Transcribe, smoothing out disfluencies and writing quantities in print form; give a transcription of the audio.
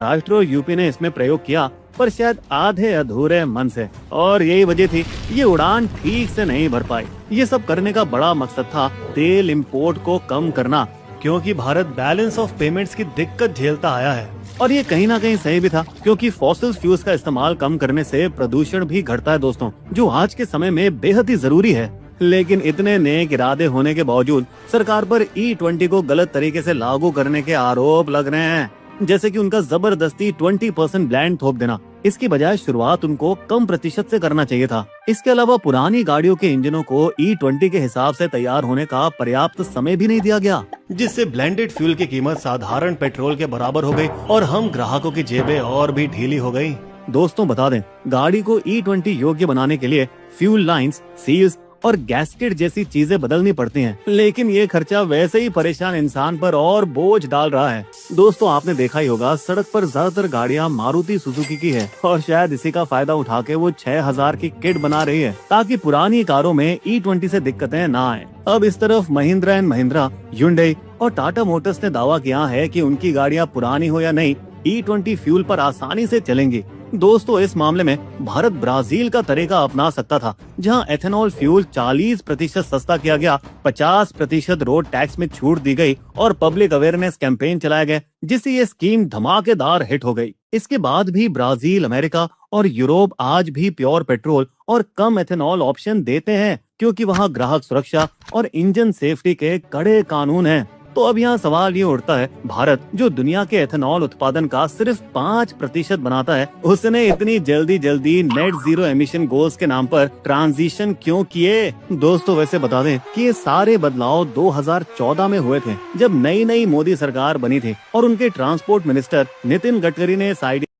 महाराष्ट्र और यूपी ने इसमें प्रयोग किया, पर शायद आधे अधूरे मन से, और यही वजह थी ये उड़ान ठीक से नहीं भर पाई। ये सब करने का बड़ा मकसद था तेल इंपोर्ट को कम करना, क्योंकि भारत बैलेंस ऑफ पेमेंट्स की दिक्कत झेलता आया है। और ये कहीं ना कहीं सही भी था, क्योंकि फॉसिल फ्यूल्स का इस्तेमाल कम करने से प्रदूषण भी घटता है दोस्तों, जो आज के समय में बेहद ही जरूरी है। लेकिन इतने नेक इरादे होने के बावजूद सरकार पर E20 को गलत तरीके से लागू करने के आरोप लग रहे हैं, जैसे कि उनका जबरदस्ती 20% ब्लेंड थोप देना। इसकी बजाय शुरुआत उनको कम प्रतिशत से करना चाहिए था। इसके अलावा पुरानी गाड़ियों के इंजनों को E20 के हिसाब से तैयार होने का पर्याप्त समय भी नहीं दिया गया, जिससे ब्लेंडेड फ्यूल की कीमत साधारण पेट्रोल के बराबर हो गई और हम ग्राहकों की जेबें और भी ढीली हो गई। दोस्तों बता दें, गाड़ी को E20 योग्य बनाने के लिए फ्यूल लाइंस, सील्स और गैस्केट जैसी चीजें बदलनी पड़ती हैं, लेकिन ये खर्चा वैसे ही परेशान इंसान पर और बोझ डाल रहा है। दोस्तों आपने देखा ही होगा, सड़क पर ज्यादातर गाड़ियां मारुति सुजुकी की है, और शायद इसी का फायदा उठा के वो 6000 की किट बना रही है, ताकि पुरानी कारों में E20 से दिक्कतें ना आए। अब इस तरफ महिंद्रा एंड महिंद्रा, hyundai और टाटा मोटर्स ने दावा किया है कि उनकी गाड़ियां पुरानी हो या नहीं, E20 फ्यूल पर आसानी से चलेंगी। दोस्तों इस मामले में भारत ब्राजील का तरीका अपना सकता था, जहां एथेनॉल फ्यूल 40% सस्ता किया गया, 50% रोड टैक्स में छूट दी गई और पब्लिक अवेयरनेस कैंपेन चलाया गया, जिससे ये स्कीम धमाकेदार हिट हो गई। इसके बाद भी ब्राजील, अमेरिका और यूरोप आज भी प्योर पेट्रोल और कम एथेनॉल ऑप्शन देते हैं, क्योंकि वहां ग्राहक सुरक्षा और इंजन सेफ्टी के कड़े कानून हैं। तो अब यहाँ सवाल ये उठता है, भारत जो दुनिया के एथेनॉल उत्पादन का सिर्फ 5% बनाता है, उसने इतनी जल्दी नेट जीरो एमिशन गोल्स के नाम पर ट्रांजिशन क्यों किए? दोस्तों वैसे बता दें कि ये सारे बदलाव 2014 में हुए थे, जब नई मोदी सरकार बनी थी और उनके ट्रांसपोर्ट मिनिस्टर नितिन गडकरी ने इस आइडिया